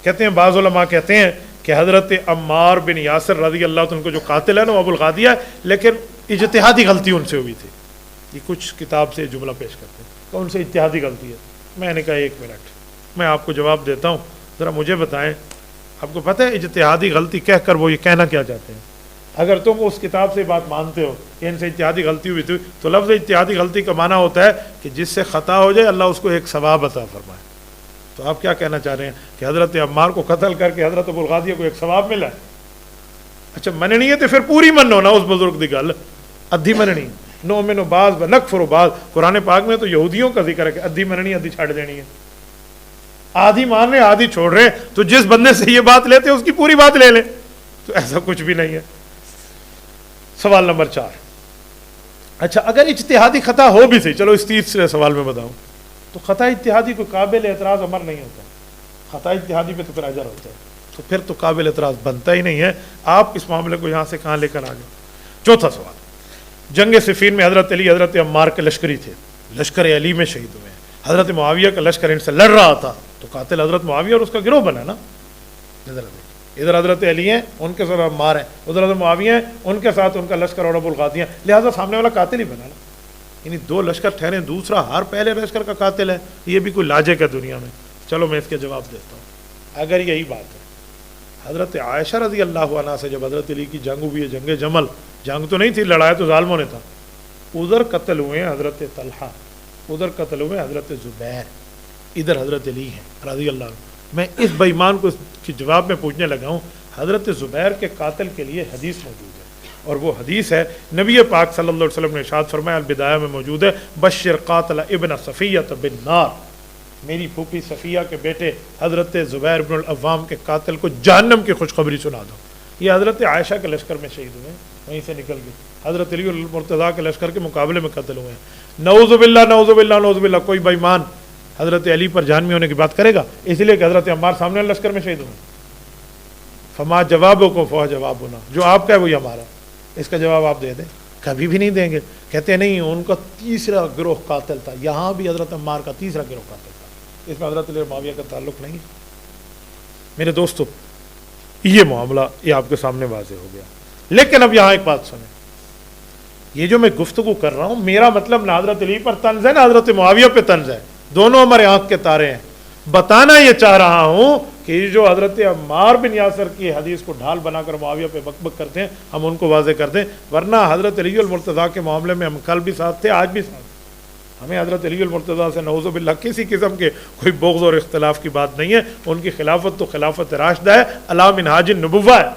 کہتے ہیں بعض علماء کہتے ہیں کہ حضرت عمار بن یاسر رضی اللہ عنہ کو جو قاتل ہے نا وہ ابو الغادیہ، لیکن اجتہادی غلطی ان سے ہوئی تھی. یہ کچھ کتاب سے جملہ پیش کرتے ہیں کہ ان سے اجتہادی غلطی ہے. میں نے کہا 1 منٹ میں آپ کو جواب دیتا ہوں، ذرا مجھے بتائیں آپ کو پتہ ہے اجتہادی غلطی کہہ کر وہ یہ کہنا کیا چاہتے ہیں؟ اگر تم اس کتاب سے بات مانتے ہو کہ ان سے اجتہادی غلطی ہوئی تھی، تو لفظ اجتہادی غلطی کا معنی ہوتا ہے کہ جس سے خطا ہو جائے اللہ اس کو ایک ثواب عطا فرمائے. تو آپ کیا کہنا چاہ رہے ہیں کہ حضرت عمار کو قتل کر کے حضرت ابو الغادیہ کو ایک ثواب ملا ہے؟ اچھا مننی ہے تو پھر پوری منو نا اس بزرگ دی گل، ادھی مننی نؤمن بعض و نکفر بعض. قرآن پاک میں تو یہودیوں کا ذکر ہے کہ ادھی مننی ادھی چھاڑ دینی ہے، آدھی مان رہے آدھی چھوڑ رہے. تو جس بندے سے یہ بات لیتے اس کی پوری بات لے لیں. تو ایسا کچھ بھی نہیں ہے. سوال نمبر 4. اچھا اگر اجتہادی خطا ہو بھی صحیح، چلو اس تیسرے سوال میں بتاؤں، تو خطا اجتہادی کوئی قابل اعتراض امر نہیں ہوتا. خطا اجتہادی پہ تو پھر اجر ہوتا ہے، تو پھر تو قابل اعتراض بنتا ہی نہیں ہے. آپ اس معاملے کو یہاں سے کہاں لے کر آ گئے؟ چوتھا سوال. جنگ صفین میں حضرت علی حضرت عمار کے لشکری تھے، لشکر علی میں شہید ہوئے. حضرت معاویہ کا لشکر ان سے لڑ رہا تھا، تو قاتل حضرت معاویہ اور اس کا گروہ بنا نا. ادھر حضرت علی ہیں ان کے ساتھ عمار ہیں، ادھر حضرت معاویہ ہیں ان کے ساتھ ان کا لشکر اور ابو الغادیہ ہیں، لہٰذا سامنے والا قاتل ہی بنا نا. یعنی 2 لشکر ٹھہرے، دوسرا ہر پہلے لشکر کا قاتل ہے، یہ بھی کوئی لاجک ہے دنیا میں؟ چلو میں اس کے جواب دیتا ہوں. اگر یہی بات ہے، حضرت عائشہ رضی اللہ عنہا سے جب حضرت علی کی جنگ ہوئی ہے، جنگ جمل، جنگ تو نہیں تھی، لڑائی تو ظالموں نے تھا، ادھر قتل ہوئے ہیں حضرت طلحہ، ادھر قتل ہوئے حضرت زبیر، ادھر حضرت علی ہیں رضی اللہ عنہ. میں اس بے ایمان کو اس کے جواب میں پوچھنے لگا ہوں. حضرت زبیر کے قاتل کے لیے حدیث موجود ہے، اور وہ حدیث ہے نبی پاک صلی اللہ علیہ وسلم نے ارشاد فرمایا، البدایہ میں موجود ہے، بشر قاتل ابن صفیہ بالنار، میری پھوپھی صفیہ کے بیٹے حضرت زبیر بن العوام کے قاتل کو جہنم کی خوشخبری سنا دو. یہ حضرت عائشہ کے لشکر میں شہید ہوئے ہیں، وہیں سے نکل گئے. حضرت علی المرتضیٰ کے لشکر کے مقابلے میں قتل ہوئے ہیں. نعوذ باللہ نعوذ باللہ نعوذ باللہ. کوئی بے ایمان حضرت علی پر جہنمی ہونے کی بات کرے گا اس لیے کہ حضرت عمار سامنے والے لشکر میں شہید ہوئے. فما جوابوں کو فوا جواب ہونا، جو آپ کا ہے وہی ہمارا. اس کا جواب آپ دے دیں. کبھی بھی نہیں دیں گے. کہتے نہیں ان کا تیسرا گروہ قاتل تھا، یہاں بھی حضرت عمار کا تیسرا گروہ قاتل تھا، اس میں حضرت علی معاویہ کا تعلق نہیں. میرے دوستو یہ معاملہ یہ آپ کے سامنے واضح ہو گیا. لیکن اب یہاں ایک بات سنیں، یہ جو میں گفتگو کر رہا ہوں میرا مطلب نہ حضرت علی پر طنز ہے نہ حضرت معاویہ پہ طنز ہے، دونوں ہمارے آنکھ کے تارے ہیں. بتانا یہ چاہ رہا ہوں کہ یہ جو حضرت عمار بن یاسر کی حدیث کو ڈھال بنا کر معاویہ پہ بک بک کرتے ہیں، ہم ان کو واضح کر دیں، ورنہ حضرت علی المرتضیٰ کے معاملے میں ہم کل بھی ساتھ تھے، آج بھی ساتھ. ہمیں حضرت علی المرتضیٰ سے نعوذ باللہ کسی قسم کے کوئی بغض اور اختلاف کی بات نہیں ہے. ان کی خلافت تو خلافت راشدہ ہے، علی منہاج النبوہ ہے.